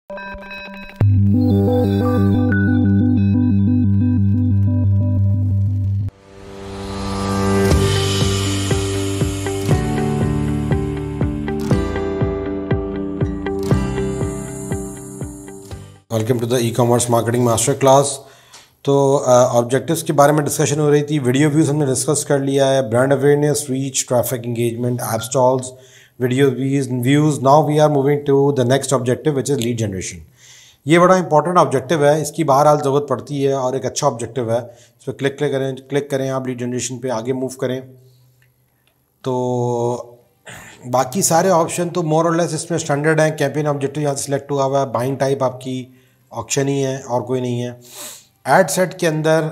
Welcome to the e commerce marketing master class. तो objectives के बारे में डिस्कशन हो रही थी। वीडियो व्यूज़ हमने डिस्कस कर लिया है, brand awareness, reach, traffic, engagement, app installs, video views. Now we are moving to the next objective which is lead generation. ये बड़ा इंपॉर्टेंट ऑब्जेक्टिव है, इसकी बहरहाल ज़रूरत पड़ती है और एक अच्छा ऑब्जेक्टिव है। इस पर क्लिक करें आप लीड जनरेशन पे आगे मूव करें। तो बाकी सारे ऑप्शन तो मोर और लेस इसमें स्टैंडर्ड हैं। कैंपेन ऑब्जेक्टिव यहाँ से सिलेक्ट हुआ हुआ है, बाइंग टाइप आपकी ऑक्शन ही है और कोई नहीं है। एड सेट के अंदर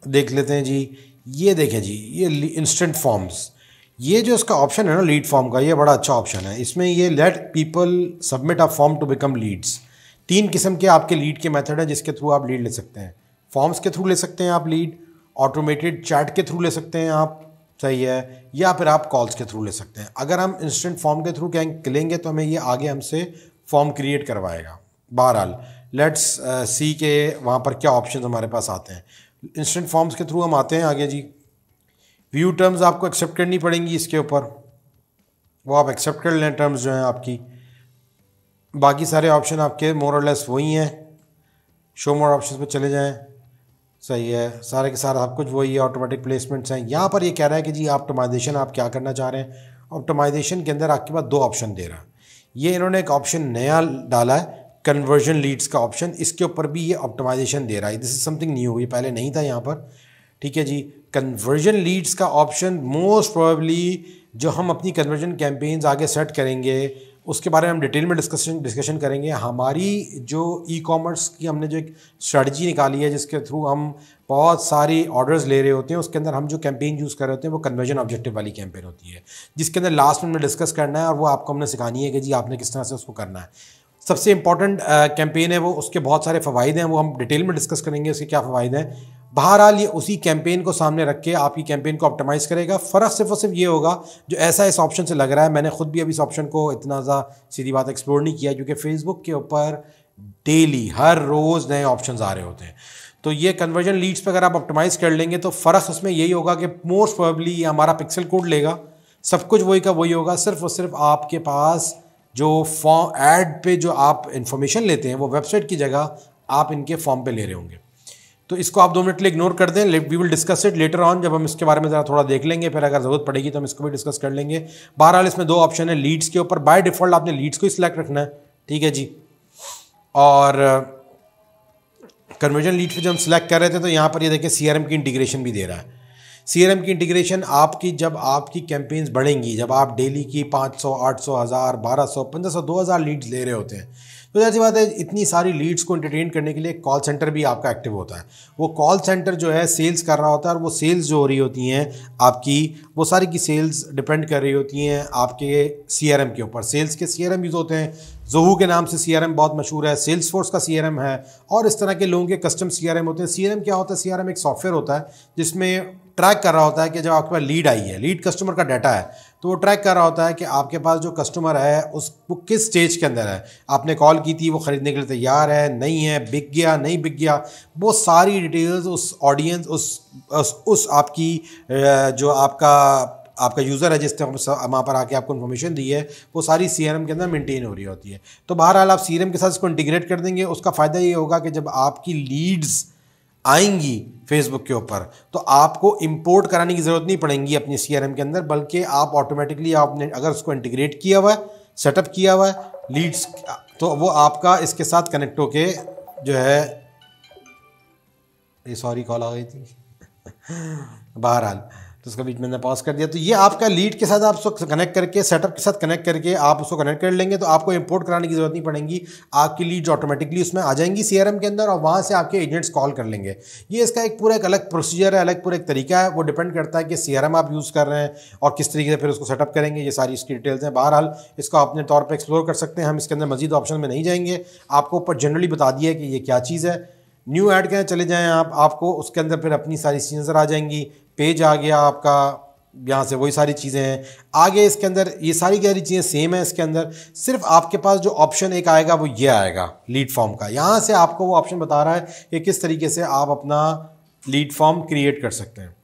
देख लेते हैं जी, ये देखें जी, ये इंस्टेंट फॉर्म्स, ये जो इसका ऑप्शन है ना लीड फॉर्म का, ये बड़ा अच्छा ऑप्शन है। इसमें ये let people submit a form to become leads. 3 किस्म के आपके लीड के मेथड हैं जिसके थ्रू आप लीड ले सकते हैं। फॉर्म्स के थ्रू ले सकते हैं आप लीड, ऑटोमेटेड चैट के थ्रू ले सकते हैं आप, सही है, या फिर आप कॉल्स के थ्रू ले सकते हैं। अगर हम इंस्टेंट फॉर्म के थ्रू लेंगे तो हमें ये आगे हमसे फॉर्म क्रिएट करवाएगा। बहरहाल लेट्स सी के वहाँ पर क्या ऑप्शन हमारे पास आते हैं। इंस्टेंट फॉर्म्स के थ्रू हम आते हैं आगे जी। व्यू टर्म्स आपको एक्सेप्ट करनी पड़ेंगी इसके ऊपर, वो आप एक्सेप्ट कर लें टर्म्स जो हैं आपकी। बाकी सारे ऑप्शन आपके मोर और लेस वही हैं। शो मोर ऑप्शन पे चले जाएं, सही है, सारे के सारे सब कुछ वही है। ऑटोमेटिक प्लेसमेंट्स हैं। यहाँ पर ये कह रहा है कि जी ऑप्टिमाइजेशन आप क्या करना चाह रहे हैं। ऑप्टिमाइजेशन के अंदर आपके पास 2 ऑप्शन दे रहा है। ये इन्होंने एक ऑप्शन नया डाला है, कन्वर्जन लीड्स का ऑप्शन। इसके ऊपर भी ये ऑप्टिमाइजेशन दे रहा है। दिस इज समथिंग न्यू, ये पहले नहीं था यहाँ पर, ठीक है जी। कन्वर्जन लीड्स का ऑप्शन मोस्ट प्रोबेबली जो हम अपनी कन्वर्जन कैंपेन्स आगे सेट करेंगे उसके बारे में हम डिटेल में डिस्कशन करेंगे। हमारी जो ई कॉमर्स की हमने जो एक स्ट्रेटजी निकाली है जिसके थ्रू हम बहुत सारी ऑर्डर्स ले रहे होते हैं, उसके अंदर हम जो कैंपेन यूज़ कर रहे होते हैं वो कन्वर्जन ऑब्जेक्टिव वाली कैंपेन होती है, जिसके अंदर लास्ट में हमने डिस्कस करना है और वो आपको हमने सिखानी है कि जी आपने किस तरह से उसको करना है। सबसे इंपॉर्टेंट कैंपेन है वो, उसके बहुत सारे फ़वाइद हैं, वो हम डिटेल में डिस्कस करेंगे उसके क्या फ़वाइद हैं। बहरहाल ये उसी कैंपेन को सामने रख के आपकी कैंपेन को ऑप्टिमाइज़ करेगा। फ़र्क सिर्फ और सिर्फ ये होगा जो ऐसा इस ऑप्शन से लग रहा है, मैंने खुद भी अभी इस ऑप्शन को इतना ज़्यादा सीधी बात एक्सप्लोर नहीं किया क्योंकि फेसबुक के ऊपर डेली हर रोज़ नए ऑप्शन आ रहे होते हैं। तो ये कन्वर्जन लीड्स पर अगर आप ऑप्टिमाइज़ कर लेंगे तो फ़र्क उसमें यही होगा कि मोस्ट प्रोबेबली ये हमारा पिक्सल कोड लेगा, सब कुछ वही का वही होगा। सिर्फ और सिर्फ आपके पास जो फॉर्म ऐड पे जो आप इन्फॉर्मेशन लेते हैं वो वेबसाइट की जगह आप इनके फॉर्म पे ले रहे होंगे। तो इसको आप 2 मिनट के लिए इग्नोर कर दें। We will discuss it later on, जब हम इसके बारे में ज़रा थोड़ा देख लेंगे, फिर अगर ज़रूरत पड़ेगी तो हम इसको भी डिस्कस कर लेंगे। बहरहाल इसमें 2 ऑप्शन है लीड्स के ऊपर। बाय डिफ़ॉल्ट आपने लीड्स को ही सिलेक्ट रखना है, ठीक है जी। और कन्वर्जन लीड्स पे जब हम सिलेक्ट कर रहे थे तो यहाँ पर ये देखिए CRM की इंटीग्रेशन भी दे रहा है। CRM की इंटीग्रेशन आपकी जब आपकी कैंपेन्स बढ़ेंगी, जब आप डेली की 500, 800, 1000, 1200, 1500, 2000 लीड्स ले रहे होते हैं, तो जैसी बात है इतनी सारी लीड्स को एंटरटेन करने के लिए कॉल सेंटर भी आपका एक्टिव होता है। वो कॉल सेंटर जो है सेल्स कर रहा होता है और वो सेल्स जो हो रही होती हैं आपकी, वो सारी की सेल्स डिपेंड कर रही होती हैं आपके CRM के ऊपर। सेल्स के CRM यूज़ होते हैं, ज़ोहू के नाम से CRM बहुत मशहूर है, सेल्स फोर्स का CRM है और इस तरह के लोगों के कस्टम CRM होते हैं। CRM क्या होता है? CRM एक सॉफ्टवेयर होता है जिसमें ट्रैक कर रहा होता है कि जब आपके पास लीड आई है, लीड कस्टमर का डाटा है, तो वो ट्रैक कर रहा होता है कि आपके पास जो कस्टमर है वो किस स्टेज के अंदर है। आपने कॉल की थी, वो ख़रीदने के लिए तैयार है, नहीं है, बिक गया, नहीं बिक गया, वो सारी डिटेल्स उस ऑडियंस उस आपकी जो आपका यूज़र है जिसने वहाँ पर आके आपको इन्फॉर्मेशन दी है, वो सारी CRM के अंदर मेंटेन हो रही होती है। तो बहरहाल आप CRM के साथ इसको इंटीग्रेट कर देंगे। उसका फ़ायदा ये होगा कि जब आपकी लीड्स आएंगी फेसबुक के ऊपर तो आपको इंपोर्ट कराने की ज़रूरत नहीं पड़ेगी अपनी CRM के अंदर, बल्कि आप ऑटोमेटिकली आपने अगर उसको इंटीग्रेट किया हुआ है, सेटअप किया हुआ है लीड्स, तो वो आपका इसके साथ कनेक्ट होके जो है, ये सॉरी कॉल आ गई थी बहरहाल तो उसका बीच में पॉज कर दिया। तो ये आपका लीड के साथ आप उसको कनेक्ट करके, सेटअप के साथ कनेक्ट करके आप उसको कनेक्ट कर लेंगे तो आपको इंपोर्ट कराने की ज़रूरत नहीं पड़ेगी। आपकी लीड्स ऑटोमेटिकली उसमें आ जाएंगी CRM के अंदर और वहाँ से आपके एजेंट्स कॉल कर लेंगे। ये इसका एक पूरा एक अलग प्रोसीजर है, अलग पूरा एक तरीका है। वो डिपेंड करता है कि CRM आप यूज़ कर रहे हैं और किस तरीके से फिर उसको सेटअप करेंगे। ये सारी इसकी डिटेल्स हैं। बहरहाल इसको अपने तौर पर एक्सप्लोर कर सकते हैं, हम इसके अंदर मजीद ऑप्शन में नहीं जाएंगे। आपको ऊपर जनरली बता दिया है कि ये क्या चीज़ है। न्यू ऐड के चले जाएँ आपको उसके अंदर फिर अपनी सारी चीज़ें नज़र आ जाएंगी। पेज आ गया आपका, यहाँ से वही सारी चीज़ें हैं। आगे इसके अंदर ये सारी चीज़ें सेम है इसके अंदर, सिर्फ आपके पास जो ऑप्शन एक आएगा वो ये आएगा लीड फॉर्म का। यहाँ से आपको वो ऑप्शन बता रहा है कि किस तरीके से आप अपना लीड फॉर्म क्रिएट कर सकते हैं।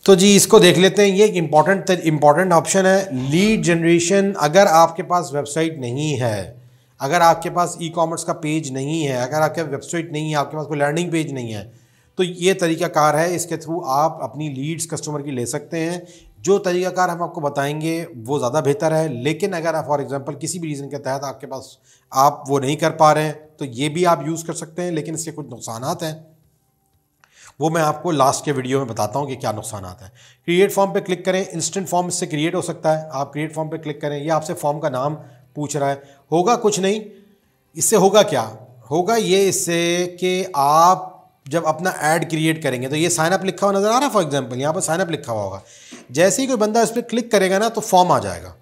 तो जी इसको देख लेते हैं। ये एक इम्पॉर्टेंट ऑप्शन है लीड जनरेशन। अगर आपके पास वेबसाइट नहीं है, अगर आपके पास ई कॉमर्स का पेज नहीं है, अगर आपके वेबसाइट नहीं है, आपके पास कोई लैंडिंग पेज नहीं है, तो ये तरीकाकार है, इसके थ्रू आप अपनी लीड्स कस्टमर की ले सकते हैं। जो तरीकाकार हम आपको बताएंगे वो ज़्यादा बेहतर है, लेकिन अगर आप फॉर एग्जांपल किसी भी रीज़न के तहत आपके पास आप वो नहीं कर पा रहे हैं तो ये भी आप यूज़ कर सकते हैं, लेकिन इसके कुछ नुकसानात हैं, वो मैं आपको लास्ट के वीडियो में बताता हूँ कि क्या नुकसानात हैं। क्रिएट फॉर्म पे क्लिक करें, इंस्टेंट फॉर्म इससे क्रिएट हो सकता है। आप क्रिएट फॉर्म पे क्लिक करें, ये आपसे फॉर्म का नाम पूछ रहा है। होगा कुछ नहीं, इससे होगा क्या, होगा ये इससे कि आप जब अपना ऐड क्रिएट करेंगे तो ये साइन अप लिखा हुआ नज़र आ रहा है, फॉर एग्जांपल यहाँ पर साइन अप लिखा हुआ होगा। जैसे ही कोई बंदा इस पर क्लिक करेगा ना तो फॉर्म आ जाएगा।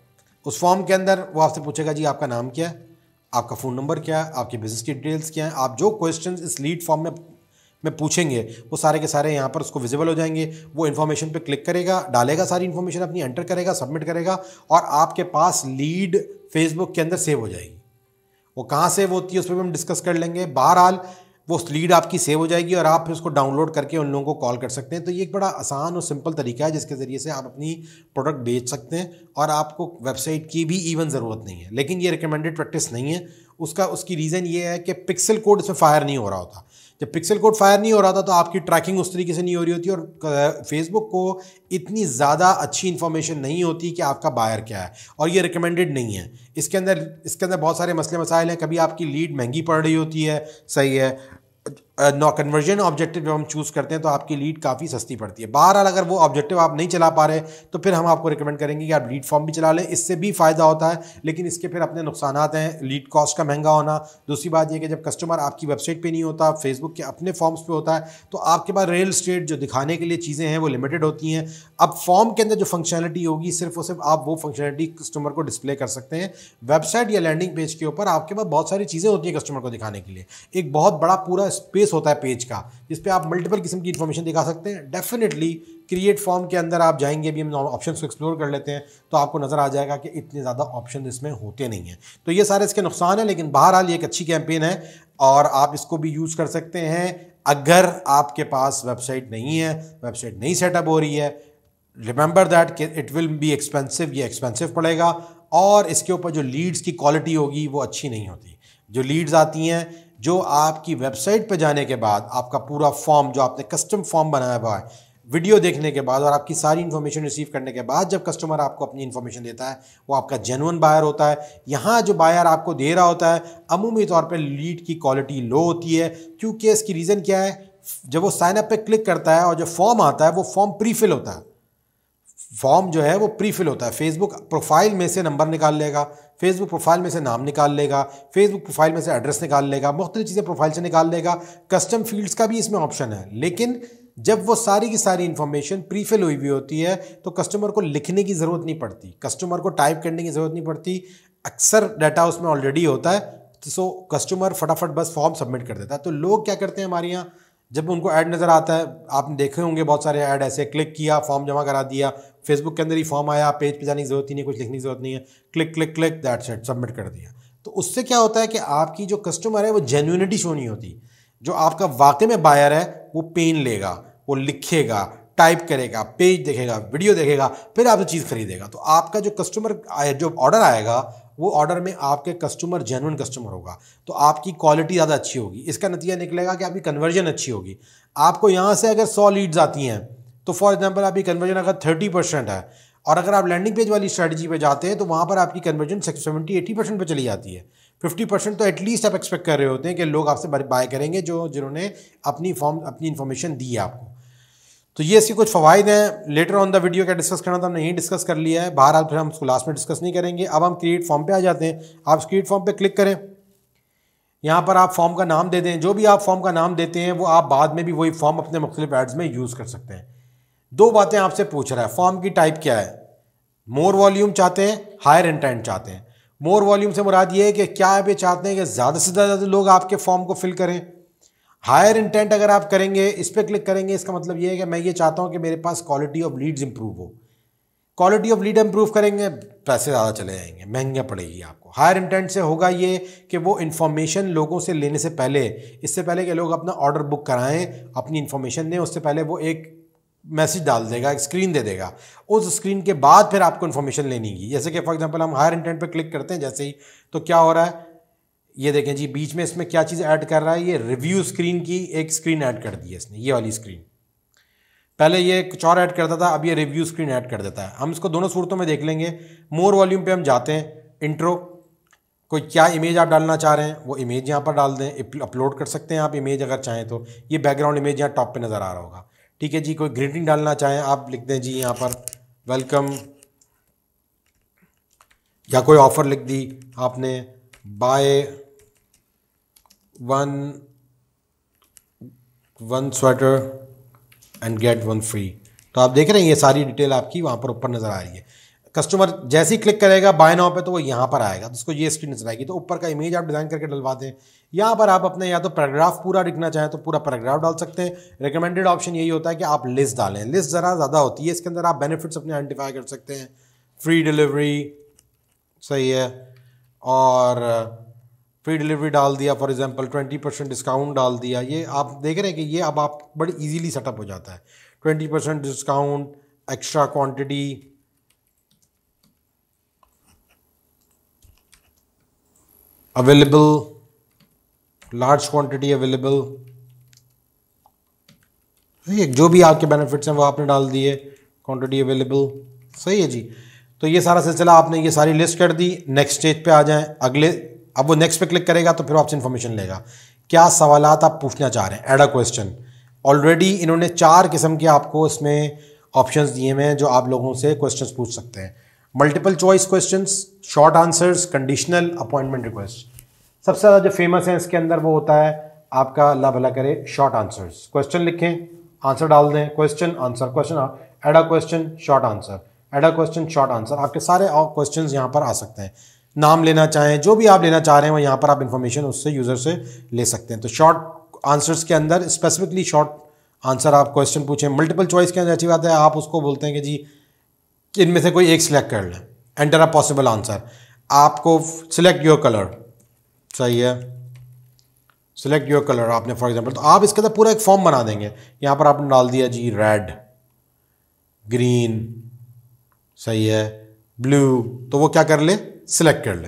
उस फॉर्म के अंदर वो आपसे पूछेगा जी आपका नाम क्या है, आपका फ़ोन नंबर क्या है, आपकी बिजनेस की डिटेल्स क्या है। आप जो क्वेश्चंस इस लीड फॉर्म में पूछेंगे वो सारे के सारे यहाँ पर उसको विजिबल हो जाएंगे। वो इन्फॉर्मेशन पे क्लिक करेगा, डालेगा सारी इन्फॉर्मेशन अपनी, एंटर करेगा, सबमिट करेगा और आपके पास लीड फेसबुक के अंदर सेव हो जाएगी। वो कहाँ सेव होती है उस पर भी हम डिस्कस कर लेंगे। बहरहाल वो लीड आपकी सेव हो जाएगी और आप फिर उसको डाउनलोड करके उन लोगों को कॉल कर सकते हैं। तो ये एक बड़ा आसान और सिंपल तरीका है जिसके ज़रिए से आप अपनी प्रोडक्ट बेच सकते हैं और आपको वेबसाइट की भी इवन ज़रूरत नहीं है। लेकिन ये रिकमेंडेड प्रैक्टिस नहीं है। उसकी रीज़न ये है कि पिक्सल कोड इसमें फायर नहीं हो रहा होता। जब पिक्सल कोड फायर नहीं हो रहा था तो आपकी ट्रैकिंग उस तरीके से नहीं हो रही होती और फेसबुक को इतनी ज़्यादा अच्छी इन्फॉर्मेशन नहीं होती कि आपका बायर क्या है, और ये रिकमेंडेड नहीं है। इसके अंदर बहुत सारे मसले मसाइल हैं। कभी आपकी लीड महंगी पड़ रही होती है, सही है, नो कन्वर्जन ऑब्जेक्टिव जब हम चूज़ करते हैं तो आपकी लीड काफ़ी सस्ती पड़ती है। बहरहाल अगर वो ऑब्जेक्टिव आप नहीं चला पा रहे तो फिर हम आपको रिकमेंड करेंगे कि आप लीड फॉर्म भी चला लें, इससे भी फ़ायदा होता है, लेकिन इसके फिर अपने नुकसानात हैं। लीड कॉस्ट का महंगा होना। दूसरी बात यह कि जब कस्टमर आपकी वेबसाइट पे नहीं होता, फेसबुक के अपने फॉर्म्स पे होता है, तो आपके पास रियल स्टेट जो दिखाने के लिए चीज़ें हैं वो लिमिटेड होती हैं। अब फॉर्म के अंदर जो फंक्शनलिटी होगी सिर्फ और सिर्फ आप वो फंक्शनलिटी कस्टमर को डिस्प्ले कर सकते हैं। वेबसाइट या लैंडिंग पेज के ऊपर आपके पास बहुत सारी चीज़ें होती हैं कस्टमर को दिखाने के लिए। एक बहुत बड़ा पूरा स्पेस होता है पेज का जिस पे आप मल्टीपल किस्म की इन्फॉर्मेशन दिखा सकते हैं। डेफिनेटली क्रिएट फॉर्म के अंदर आप जाएंगे, भी हम ऑप्शंस को एक्सप्लोर कर लेते हैं तो आपको नज़र आ जाएगा कि इतने ज़्यादा ऑप्शन इसमें होते नहीं हैं। तो ये सारे इसके नुकसान हैं, लेकिन बहरहाल ये एक अच्छी कैंपेन है और आप इसको भी यूज़ कर सकते हैं। अगर आपके पास वेबसाइट नहीं है, वेबसाइट नहीं सेटअप हो रही है, रिमेंबर दैट कि इट विल बी एक्सपेंसिव, ये एक्सपेंसिव पड़ेगा और इसके ऊपर जो लीड्स की क्वालिटी होगी वो अच्छी नहीं होती। जो लीड्स आती हैं, जो आपकी वेबसाइट पे जाने के बाद आपका पूरा फॉर्म जो आपने कस्टम फॉर्म बनाया हुआ है, वीडियो देखने के बाद और आपकी सारी इन्फॉर्मेशन रिसीव करने के बाद जब कस्टमर आपको अपनी इन्फॉर्मेशन देता है वो आपका जेन्युइन बायर होता है। यहाँ जो बायर आपको दे रहा होता है अमूमी तौर पे लीड की क्वालिटी लो होती है, क्योंकि इसकी रीज़न क्या है, जब वो साइन अप पे क्लिक करता है और जो फॉर्म आता है वो फॉर्म प्रीफिल होता है। फॉर्म जो है वो प्रीफिल होता है। फेसबुक प्रोफाइल में से नंबर निकाल लेगा, फेसबुक प्रोफाइल में से नाम निकाल लेगा, फेसबुक प्रोफाइल में से एड्रेस निकाल लेगा, मुख्तलिफ चीज़ें प्रोफाइल से निकाल लेगा। कस्टम फील्ड्स का भी इसमें ऑप्शन है, लेकिन जब वो सारी की सारी इन्फॉर्मेशन प्रीफिल हुई होती है तो कस्टमर को लिखने की ज़रूरत नहीं पड़ती, कस्टमर को टाइप करने की ज़रूरत नहीं पड़ती। अक्सर डाटा उसमें ऑलरेडी होता है, तो कस्टमर फटाफट बस फॉर्म सबमिट कर देता है। तो लोग क्या करते हैं हमारे यहाँ, जब उनको ऐड नज़र आता है, आपने देखे होंगे बहुत सारे ऐड ऐसे, क्लिक किया, फॉर्म जमा करा दिया, फेसबुक के अंदर ही फॉर्म आया, पेज पे जाने की ज़रूरत ही नहीं, कुछ लिखने की ज़रूरत नहीं है, click click click that's it, submit कर दिया। तो उससे क्या होता है कि आपकी जो कस्टमर है वो जेन्युइनिटी शो नहीं होती। जो आपका वाकई में बायर है वो पेन लेगा, वो लिखेगा, टाइप करेगा, पेज देखेगा, वीडियो देखेगा, फिर आपसे चीज़ खरीदेगा। तो आपका जो कस्टमर जो ऑर्डर आएगा वो ऑर्डर में आपके कस्टमर जेन्युइन कस्टमर होगा, तो आपकी क्वालिटी ज़्यादा अच्छी होगी। इसका नतीजा निकलेगा कि आपकी कन्वर्जन अच्छी होगी। आपको यहाँ से अगर 100 लीड्स आती हैं तो फॉर एग्जांपल आपकी कन्वर्जन अगर 30% है, और अगर आप लैंडिंग पेज वाली स्ट्रेटजी पे जाते हैं तो वहाँ पर आपकी कन्वर्जन 70-80% पे चली जाती है। 50% तो एटलीस्ट आप एक्सपेक्ट कर रहे होते हैं कि लोग आपसे बाय करेंगे जिन्होंने अपनी इन्फॉर्मेशन दी है आपको। तो ये इसके कुछ फ़वाइद हैं। लेटर ऑन द वीडियो क्या डिस्कस करना था हमने यही डिस्कस कर लिया है, बहरहाल फिर हम उसको लास्ट में डिस्कस नहीं करेंगे। अब हम क्रिएट फॉर्म पे आ जाते हैं। आप क्रिएट फॉर्म पे क्लिक करें, यहाँ पर आप फॉर्म का नाम दे दें। जो भी आप फॉर्म का नाम देते हैं वो आप बाद में भी वही फॉर्म अपने मुख्तलिफ एड्स में यूज़ कर सकते हैं। दो बातें आपसे पूछ रहा है, फॉर्म की टाइप क्या है, मोर वॉल्यूम चाहते हैं, हायर इंटेंट चाहते हैं। मोर वॉल्यूम से मुराद ये है कि क्या आप ये चाहते हैं कि ज़्यादा से ज़्यादा लोग आपके फॉर्म को फिल करें, हायर इंटेंट अगर आप करेंगे, इस पर क्लिक करेंगे, इसका मतलब ये है कि मैं ये चाहता हूँ कि मेरे पास क्वालिटी ऑफ लीड्स इंप्रूव हो। क्वालिटी ऑफ लीड इंप्रूव करेंगे, पैसे ज़्यादा चले जाएंगे, महंगा पड़ेगी आपको। हायर इंटेंट से होगा ये कि वो इन्फॉर्मेशन लोगों से लेने से पहले, इससे पहले कि लोग अपना ऑर्डर बुक कराएं, अपनी इन्फॉर्मेशन दें, उससे पहले वो एक मैसेज डाल देगा, एक स्क्रीन दे देगा। उस स्क्रीन के बाद फिर आपको इन्फॉर्मेशन लेनी की। जैसे कि फॉर एग्जांपल हम हायर इंटेंट पे क्लिक करते हैं जैसे ही, तो क्या हो रहा है, ये देखें जी, बीच में इसमें क्या चीज़ ऐड कर रहा है, ये रिव्यू स्क्रीन की एक स्क्रीन ऐड कर दी है इसने, ये वाली स्क्रीन। पहले ये कुछ और ऐड करता था, अब ये रिव्यू स्क्रीन ऐड कर देता है। हम इसको दोनों सूरतों में देख लेंगे। मोर वॉल्यूम पे हम जाते हैं, इंट्रो, कोई क्या इमेज आप डालना चाह रहे हैं वो इमेज यहाँ पर डाल दें, अपलोड कर सकते हैं आप इमेज अगर चाहें तो। ये बैकग्राउंड इमेज यहाँ टॉप पे नज़र आ रहा होगा, ठीक है जी। कोई ग्रीटिंग डालना चाहें आप लिख दें जी यहाँ पर वेलकम, या कोई ऑफ़र लिख दी आपने, by one sweater and get one free. तो आप देख रहे हैं ये सारी डिटेल आपकी वहाँ पर ऊपर नज़र आ रही है। कस्टमर जैसे ही क्लिक करेगा बाय नाउ पे तो वो यहाँ पर आएगा, तो उसको ये स्क्रीन नजर आएगी। तो ऊपर का इमेज आप डिज़ाइन करके डलवा दें। यहाँ पर आप अपने या तो पैराग्राफ पूरा लिखना चाहें तो पूरा पैराग्राफ डाल सकते हैं। रिकमेंडेड ऑप्शन यही होता है कि आप लिस्ट डालें, लिस्ट ज़रा ज़्यादा होती है, इसके अंदर आप बेनिफिट्स अपने आइडेंटिफाई कर सकते हैं। फ्री डिलीवरी सही है, और फ्री डिलीवरी डाल दिया, फॉर एग्जांपल 20% डिस्काउंट डाल दिया। ये आप देख रहे हैं कि ये अब आप बड़ी इजीली सेटअप हो जाता है। 20% discount, extra quantity, available, large quantity available, सही है। जो भी आपके बेनिफिट्स हैं वो आपने डाल दिए, क्वांटिटी अवेलेबल, सही है जी। तो ये सारा सिलसिला आपने ये सारी लिस्ट कर दी। नेक्स्ट स्टेज पे आ जाएं, अगले, अब वो नेक्स्ट पे क्लिक करेगा तो फिर आपसे इन्फॉर्मेशन लेगा, क्या सवालात आप पूछना चाह रहे हैं, ऐड अ क्वेश्चन। ऑलरेडी इन्होंने 4 किस्म के आपको इसमें ऑप्शंस दिए हुए हैं जो आप लोगों से क्वेश्चंस पूछ सकते हैं। Multiple choice questions, short answers, conditional, appointment request. सबसे ज़्यादा जो फेमस है इसके अंदर वो होता है आपका, अल्लाह भला करे, शॉर्ट आंसर्स। क्वेश्चन लिखें, आंसर डाल दें, question answer, question add a question, short answer, add a question, short answer. आपके सारे क्वेश्चन यहाँ पर आ सकते हैं। नाम लेना चाहें, जो भी आप लेना चाह रहे हैं वो यहाँ पर आप इन्फॉर्मेशन उससे यूज़र से ले सकते हैं। तो शॉर्ट आंसर्स के अंदर स्पेसिफिकली शॉर्ट आंसर आप क्वेश्चन पूछें। मल्टीपल चॉइस के अंदर अच्छी बात है, आप उसको बोलते हैं कि जी इनमें से कोई एक सिलेक्ट कर लें, एंटर अ पॉसिबल आंसर। आपको सिलेक्ट योर कलर, सही है, सिलेक्ट योर कलर आपने फॉर एग्जांपल, तो आप इसके अंदर पूरा एक फॉर्म बना देंगे। यहाँ पर आपने डाल दिया जी रेड, ग्रीन, सही है, ब्लू, तो वो क्या कर ले, सिलेक्ट कर ले।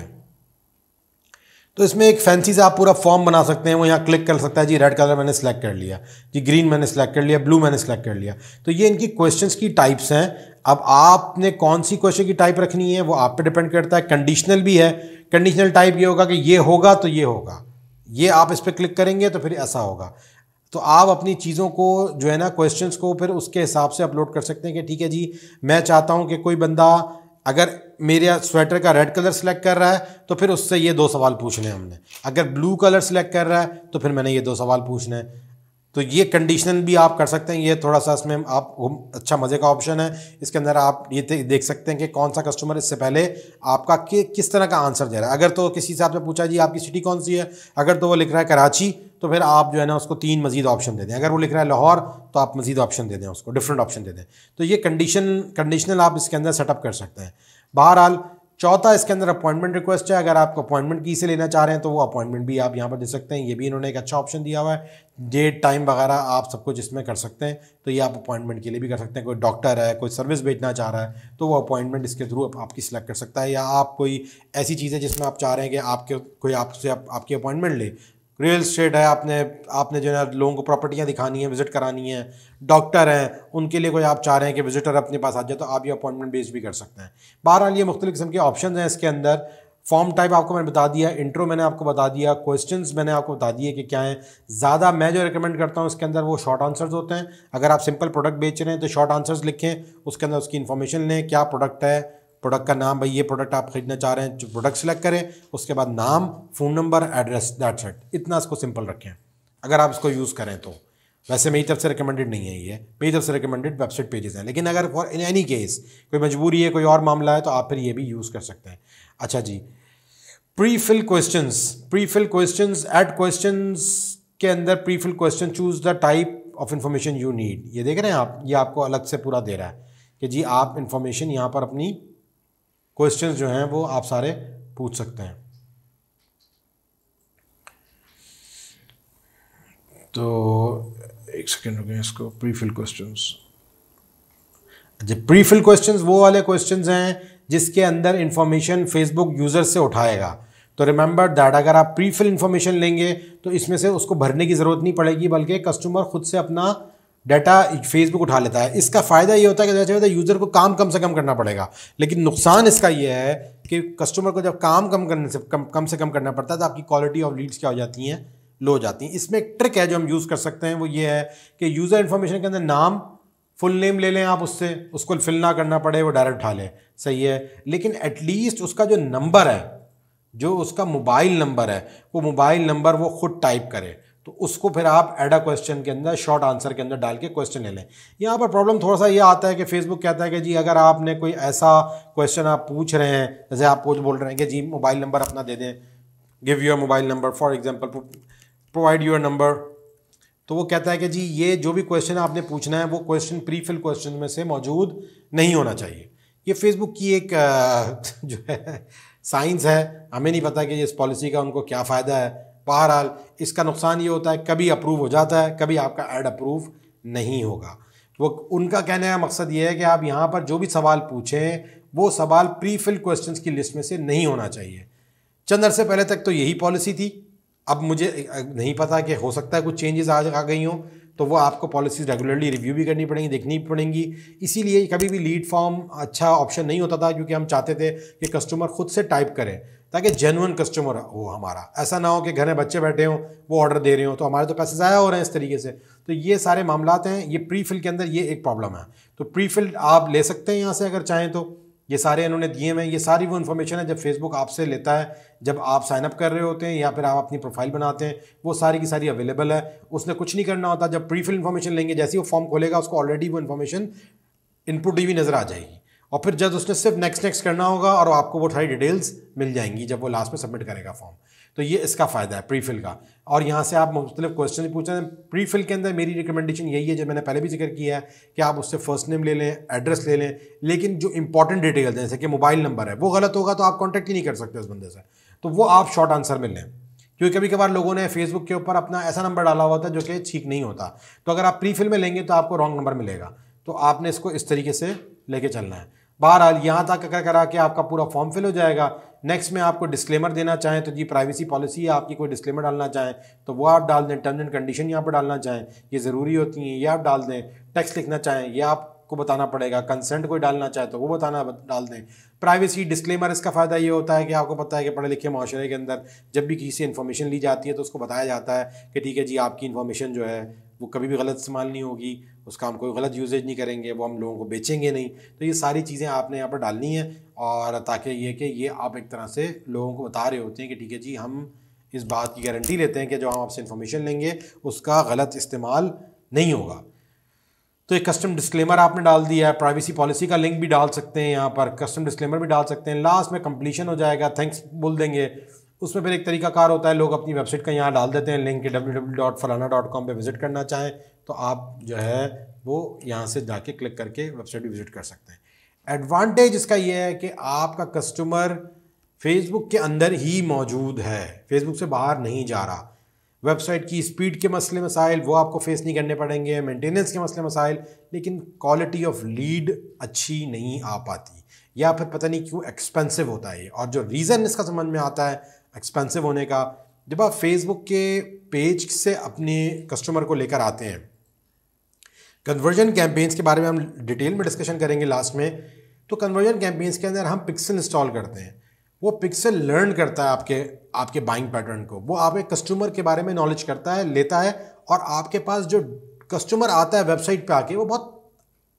तो इसमें एक फैंसी से आप पूरा फॉर्म बना सकते हैं। वो यहाँ क्लिक कर सकता है जी रेड कलर मैंने सेलेक्ट कर लिया जी, ग्रीन मैंने सेलेक्ट कर लिया, ब्लू मैंने सेलेक्ट कर लिया। तो ये इनकी क्वेश्चंस की टाइप्स हैं। अब आपने कौन सी क्वेश्चन की टाइप रखनी है वो आप पे डिपेंड करता है। कंडीशनल भी है, कंडीशनल टाइप ये होगा कि ये होगा तो ये होगा, ये आप इस पर क्लिक करेंगे तो फिर ऐसा होगा। तो आप अपनी चीज़ों को जो है ना, क्वेश्चंस को फिर उसके हिसाब से अपलोड कर सकते हैं कि ठीक है जी, मैं चाहता हूँ कि कोई बंदा अगर मेरे स्वेटर का रेड कलर सेलेक्ट कर रहा है तो फिर उससे ये 2 सवाल पूछने हैं हमने। अगर ब्लू कलर सेलेक्ट कर रहा है तो फिर मैंने ये 2 सवाल पूछने हैं। तो ये कंडीशनल भी आप कर सकते हैं। ये थोड़ा सा इसमें आप अच्छा मज़े का ऑप्शन है। इसके अंदर आप ये देख सकते हैं कि कौन सा कस्टमर इससे पहले आपका किस तरह का आंसर दे रहा है। अगर तो किसी से आपने पूछा जी आपकी सिटी कौन सी है, अगर तो वो लिख रहा है कराची, तो फिर आप जो है ना उसको 3 मजीद ऑप्शन दे दें। अगर वो लिख रहा है लाहौर तो आप मजीद ऑप्शन दे दें, उसको डिफरेंट ऑप्शन दे दें। तो ये कंडीशनल आप इसके अंदर सेटअप कर सकते हैं। बहरहाल चौथा इसके अंदर अपॉइंटमेंट रिक्वेस्ट है। अगर आप अपॉइंटमेंट की से लेना चाह रहे हैं तो वो अपॉइंटमेंट भी आप यहाँ पर दे सकते हैं। ये भी इन्होंने एक अच्छा ऑप्शन दिया हुआ है, डेट टाइम वगैरह आप सब कुछ इसमें कर सकते हैं। तो ये आप अपॉइंटमेंट के लिए भी कर सकते हैं। कोई डॉक्टर है, कोई सर्विस बेचना चाह रहा है तो वो अपॉइंटमेंट इसके थ्रू आपकी सिलेक्ट कर सकता है। या आप कोई ऐसी चीज़ है जिसमें आप चाह रहे हैं कि आपके कोई आपसे आपकी अपॉइंटमेंट ले, रियल स्टेट है, आपने जो है लोगों को प्रॉपर्टियाँ दिखानी है, विजिट करानी है, डॉक्टर हैं, उनके लिए कोई आप चाह रहे हैं कि विजिटर अपने पास आ जाए तो आप ये अपॉइंटमेंट बेस भी कर सकते हैं। बहरहाल ये मुख्तलिफ किस्म के ऑप्शन हैं इसके अंदर। फॉर्म टाइप आपको मैंने बता दिया, इंट्रो मैंने आपको बता दिया, क्वेश्चंस मैंने आपको बता दिए कि क्या है। ज़्यादा मैं जो रिकमेंड करता हूँ इसके अंदर वो शॉर्ट आंसर्स होते हैं। अगर आप सिंपल प्रोडक्ट बेच रहे हैं तो शॉर्ट आंसर्स लिखें, उसके अंदर उसकी इन्फॉर्मेशन लें, क्या प्रोडक्ट है, प्रोडक्ट का नाम, भाई ये प्रोडक्ट आप खरीदना चाह रहे हैं, जो प्रोडक्ट सेलेक्ट करें, उसके बाद नाम, phone number, address, that's it. इतना इसको सिंपल रखें अगर आप इसको यूज़ करें तो। वैसे मेरी तरफ से रिकमेंडेड नहीं है ये, मेरी तरफ से रिकमेंडेड वेबसाइट पेजेस हैं। लेकिन अगर फॉर इन एनी केस कोई मजबूरी है, कोई और मामला है तो आप फिर ये भी यूज़ कर सकते हैं। अच्छा जी, pre fill questions, add questions के अंदर pre fill question, choose the type of information you need. ये देख रहे हैं आप, ये आपको अलग से पूरा दे रहा है कि जी आप इंफॉर्मेशन यहाँ पर अपनी क्वेश्चंस जो हैं वो आप सारे पूछ सकते हैं। तो एक सेकेंड रुकें, इसको प्री फिल क्वेश्चंस। अच्छा, प्री फिल क्वेश्चंस वो वाले क्वेश्चंस हैं जिसके अंदर इंफॉर्मेशन फेसबुक यूज़र से उठाएगा। तो रिमेंबर दैट, अगर आप प्री फिल इंफॉर्मेशन लेंगे तो इसमें से उसको भरने की ज़रूरत नहीं पड़ेगी, बल्कि कस्टमर खुद से अपना डाटा फेसबुक उठा लेता है। इसका फ़ायदा ये होता है कि जैसे होता है यूज़र को काम कम से कम करना पड़ेगा, लेकिन नुकसान इसका ये है कि कस्टमर को जब काम कम से कम करना पड़ता है तो आपकी क्वालिटी ऑफ लीड्स क्या हो जाती हैं, लो हो जाती हैं। इसमें एक ट्रिक है जो हम यूज़ कर सकते हैं, वो ये है कि यूज़र इन्फॉर्मेशन के अंदर नाम, फुल नेम ले लें आप, उसको फिल ना करना पड़े, वो डायरेक्ट उठा लें, सही है। लेकिन एटलीस्ट उसका जो नंबर है, जो उसका मोबाइल नंबर है, वो मोबाइल नंबर वो खुद टाइप करे। तो उसको फिर आप ऐड अ क्वेश्चन के अंदर, शॉर्ट आंसर के अंदर डाल के क्वेश्चन ले लें। यहाँ पर प्रॉब्लम थोड़ा सा ये आता है कि फेसबुक कहता है कि जी अगर आपने कोई ऐसा क्वेश्चन आप पूछ रहे हैं, जैसे आप कुछ बोल रहे हैं कि जी मोबाइल नंबर अपना दे दें, give your mobile number for example, provide your number, तो वो कहता है कि जी ये जो भी क्वेश्चन आपने पूछना है वो क्वेश्चन प्री फिल क्वेश्चन में से मौजूद नहीं होना चाहिए। ये फेसबुक की एक जो है साइंस है, हमें नहीं पता कि इस पॉलिसी का उनको क्या फ़ायदा है। बहरहाल इसका नुकसान ये होता है कभी अप्रूव हो जाता है, कभी आपका ऐड अप्रूव नहीं होगा। वो उनका कहने का मकसद ये है कि आप यहाँ पर जो भी सवाल पूछें वो सवाल प्री फिल क्वेश्चंस की लिस्ट में से नहीं होना चाहिए। चंद अरसे पहले तक तो यही पॉलिसी थी, अब मुझे नहीं पता कि हो सकता है कुछ चेंजेस आ गई हों, तो वो आपको पॉलिसीज़ रेगुलरली रिव्यू भी करनी पड़ेंगी, देखनी पड़ेंगी। इसीलिए कभी भी लीड फॉर्म अच्छा ऑप्शन नहीं होता था, क्योंकि हम चाहते थे कि कस्टमर खुद से टाइप करें ताकि जेन्युइन कस्टमर हो हमारा। ऐसा ना हो कि घर में बच्चे बैठे हों, वो ऑर्डर दे रहे हों, तो हमारे तो पैसे ज़ाया हो रहे हैं इस तरीके से। तो ये सारे मामलात हैं, ये प्री फिल के अंदर ये एक प्रॉब्लम है। तो प्री फिल आप ले सकते हैं यहाँ से अगर चाहें तो, ये सारे इन्होंने दिए हैं। ये सारी वो इन्फॉर्मेशन है जब फेसबुक आपसे लेता है, जब आप साइन अप कर रहे होते हैं या फिर आप अपनी प्रोफाइल बनाते हैं, वो सारी की सारी अवेलेबल है। उसने कुछ नहीं करना होता। जब प्री फिल इन्फॉर्मेशन लेंगे, जैसे ही वो फॉर्म खोलेगा उसको ऑलरेडी वो इन्फॉर्मेशन इनपुट हुई नज़र आ जाएगी, और फिर जब उसने सिर्फ नेक्स्ट करना होगा और आपको वो सारी डिटेल्स मिल जाएंगी जब वो लास्ट में सबमिट करेगा फॉर्म। तो ये इसका फ़ायदा है प्री फिल का। और यहाँ से आप मुख्तलिफ क्वेश्चन पूछ रहे हैं। प्री फिल के अंदर मेरी रिकमेंडेशन यही है, जो मैंने पहले भी जिक्र किया है, कि आप उससे फर्स्ट नेम ले लें, एड्रेस ले लें, लेकिन जो इंपॉर्टेंट डिटेल्स जैसे कि मोबाइल नंबर है वो गलत होगा तो आप कॉन्टैक्ट ही नहीं कर सकते उस बंदे से, तो वो आप शॉर्ट आंसर में लें। क्योंकि कभी कभार लोगों ने फेसबुक के ऊपर अपना ऐसा नंबर डाला हुआ था जो कि ठीक नहीं होता, तो अगर आप प्री फिल में लेंगे तो आपको रॉन्ग नंबर मिलेगा। तो आपने इसको इस तरीके से लेके चलना है। बहरहाल यहाँ तक करा के आपका पूरा फॉर्म फिल हो जाएगा। नेक्स्ट में आपको डिस्क्लेमर देना चाहें तो जी प्राइवेसी पॉलिसी है आपकी, कोई डिस्क्लेमर डालना चाहें तो वो आप डाल दें। टर्म्स एंड कंडीशन यहाँ पर डालना चाहें, ये ज़रूरी होती हैं, ये आप डाल दें। टेक्स्ट लिखना चाहें ये आपको बताना पड़ेगा। कंसेंट कोई डालना चाहे तो वो डाल दें। प्राइवेसी डिस्क्लेमर, इसका फ़ायदा ये होता है कि आपको पता है कि पढ़े लिखे माशरे के अंदर जब भी किसी से इन्फॉर्मेशन ली जाती है तो उसको बताया जाता है कि ठीक है जी आपकी इन्फॉर्मेशन जो है वो कभी भी गलत इस्तेमाल नहीं होगी, उसका हम कोई गलत यूजेज नहीं करेंगे, वो हम लोगों को बेचेंगे नहीं। तो ये सारी चीज़ें आपने यहाँ पर डालनी है, और ताकि ये कि ये आप एक तरह से लोगों को बता रहे होते हैं कि ठीक है जी हम इस बात की गारंटी लेते हैं कि जो हम आपसे इन्फॉर्मेशन लेंगे उसका गलत इस्तेमाल नहीं होगा। तो एक कस्टम डिस्क्लेमर आपने डाल दिया है। प्राइवेसी पॉलिसी का लिंक भी डाल सकते हैं, यहाँ पर कस्टम डिस्क्लेमर भी डाल सकते हैं। लास्ट में कंप्लीशन हो जाएगा, थैंक्स बोल देंगे। उसमें फिर एक तरीकाकार होता है, लोग अपनी वेबसाइट का यहाँ डाल देते हैं लिंक के www.falana.com पे विजिट करना चाहें तो आप जो है वो यहाँ से जाके क्लिक करके वेबसाइट भी विजिट कर सकते हैं। एडवांटेज इसका ये है कि आपका कस्टमर फेसबुक के अंदर ही मौजूद है, फेसबुक से बाहर नहीं जा रहा। वेबसाइट की स्पीड के मसले मसाइल वो आपको फेस नहीं करने पड़ेंगे, मेंटेनेंस के मसले मसाइल, लेकिन क्वालिटी ऑफ लीड अच्छी नहीं आ पाती, या फिर पता नहीं क्यों एक्सपेंसिव होता है। और जो रीज़न इसका समझ में आता है एक्सपेंसिव होने का, जब आप फेसबुक के पेज से अपने कस्टमर को लेकर आते हैं, कन्वर्जन कैंपेन्स के बारे में हम डिटेल में डिस्कशन करेंगे लास्ट में। तो कन्वर्जन कैंपेन्स के अंदर हम पिक्सल इंस्टॉल करते हैं, वो पिक्सल लर्न करता है आपके बाइंग पैटर्न को, वो आपके कस्टमर के बारे में नॉलेज करता है, लेता है, और आपके पास जो कस्टमर आता है वेबसाइट पे आके वो बहुत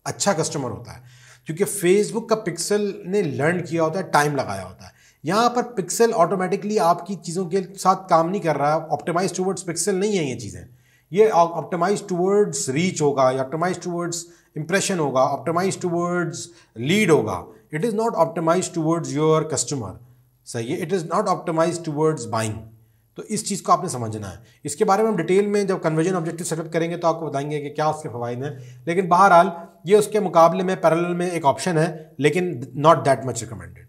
अच्छा कस्टमर होता है, क्योंकि फेसबुक का पिक्सल ने लर्न किया होता है, टाइम लगाया होता है। यहाँ पर पिक्सल ऑटोमेटिकली आपकी चीज़ों के साथ काम नहीं कर रहा है, ऑप्टिमाइज टूवर्ड्स पिक्सल नहीं है ये चीज़ें, ये ऑप्टिमाइज टूवर्ड्स रीच होगा, ऑप्टिमाइज टूवर्ड्स इंप्रेशन होगा, ऑप्टिमाइज टूवर्ड्स लीड होगा। It is not optimize towards your customer, सही है, it is not optimize towards buying. तो इस चीज़ को आपने समझना है। इसके बारे में हम डिटेल में जब कन्वर्जन ऑब्जेक्टिव सेटअप करेंगे तो आपको बताएंगे कि क्या उसके फ़वाइद हैं, लेकिन बहरहाल ये उसके मुकाबले में पैरेलल में एक ऑप्शन है, लेकिन नॉट दैट मच रिकमेंडेड,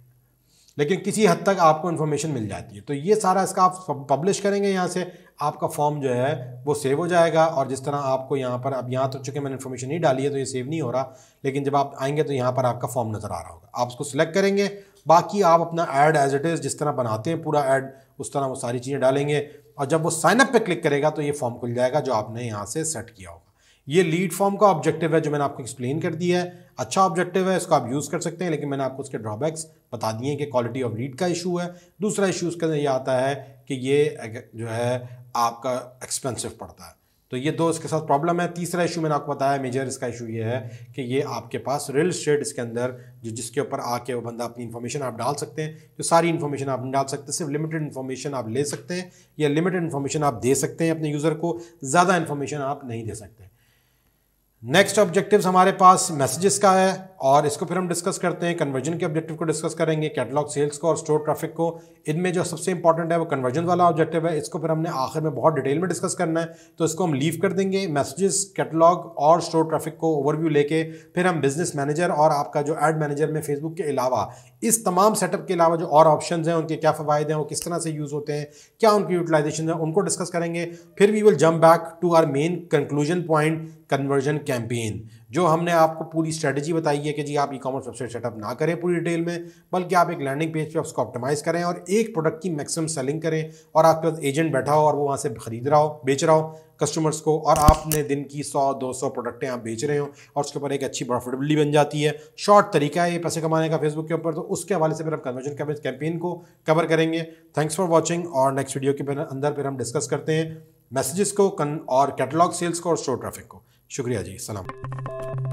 लेकिन किसी हद तक आपको इन्फॉर्मेशन मिल जाती है। तो ये सारा इसका आप पब्लिश करेंगे, यहाँ से आपका फॉर्म जो है वो सेव हो जाएगा। और जिस तरह आपको यहाँ पर, अब यहाँ तो चूँकि मैंने इन्फॉर्मेशन नहीं डाली है तो ये सेव नहीं हो रहा, लेकिन जब आप आएंगे तो यहाँ पर आपका फॉर्म नज़र आ रहा होगा, आप उसको सिलेक्ट करेंगे। बाकी आप अपना ऐड एज इट इज़ जिस तरह बनाते हैं पूरा ऐड, उस तरह वो सारी चीज़ें डालेंगे, और जब वो साइन अप पे क्लिक करेगा तो ये फॉर्म खुल जाएगा जो आपने यहाँ से सेट किया होगा। ये लीड फॉर्म का ऑब्जेक्टिव है जो मैंने आपको एक्सप्लेन कर दिया है। अच्छा ऑब्जेक्टिव है, इसको आप यूज़ कर सकते हैं, लेकिन मैंने आपको उसके ड्रॉबैक्स बता दिए कि क्वालिटी ऑफ लीड का इशू है। दूसरा इशू उसके अंदर ये आता है कि ये जो है आपका एक्सपेंसिव पड़ता है। तो ये दो इसके साथ प्रॉब्लम है। तीसरा इशू मैंने आपको बताया मेजर, इसका इशू ये है कि ये आपके पास रियल एस्टेट इसके अंदर जो जिसके ऊपर आके वो बंदा अपनी इन्फॉर्मेशन आप डाल सकते हैं, जो सारी इन्फॉर्मेशन आप नहीं डाल सकते, सिर्फ लिमिटेड इन्फॉर्मेशन आप ले सकते हैं या लिमिटेड इन्फॉर्मेशन आप दे सकते हैं अपने यूज़र को, ज़्यादा इन्फॉर्मेशन आप नहीं दे सकते। नेक्स्ट ऑब्जेक्टिव्स हमारे पास मैसेजेस का है, और इसको फिर हम डिस्कस करते हैं। कन्वर्जन के ऑब्जेक्टिव को डिस्कस करेंगे, कैटलॉग सेल्स को और स्टोर ट्रैफिक को। इनमें जो सबसे इंपॉर्टेंट है वो कन्वर्जन वाला ऑब्जेक्टिव है, इसको फिर हमने आखिर में बहुत डिटेल में डिस्कस करना है, तो इसको हम लीव कर देंगे। मैसेजेस, कैटलॉग और स्टोर ट्रैफिक को ओवरव्यू लेके फिर हम बिजनेस मैनेजर और आपका जो एड मैनेजर में फेसबुक के अलावा इस तमाम सेटअप के अलावा जो और ऑप्शन हैं उनके क्या फ़वाइद हैं, वो किस तरह से यूज़ होते हैं, क्या उनकी यूटिलाइजेशन है, उनको डिस्कस करेंगे। फिर we will jump back to our main conclusion point, conversion campaign, जो हमने आपको पूरी स्ट्रेटजी बताई है कि जी आप ई कॉमर्स वेबसाइट सेटअप ना करें पूरी डिटेल में, बल्कि आप एक लैंडिंग पेज पे उसको ऑप्टिमाइज़ करें और एक प्रोडक्ट की मैक्सिमम सेलिंग करें, और आपके पास एजेंट बैठा हो और वो वहाँ से खरीद रहा हो, बेच रहा हो कस्टमर्स को, और आपने दिन की 100-200 प्रोडक्टें आप बेच रहे हो और उसके ऊपर एक अच्छी प्रॉफिटेबिलिटी बन जाती है। शॉर्ट तरीका है ये पैसे कमाने का फेसबुक के ऊपर, तो उसके हवाले से फिर हम कन्वर्जन कैंपेन को कवर करेंगे। थैंक्स फॉर वॉचिंग, और नेक्स्ट वीडियो के अंदर फिर हम डिस्कस करते हैं मैसेजेस को और कैटलॉग सेल्स को और स्टोर ट्रैफिक को। शुक्रिया जी, सलाम।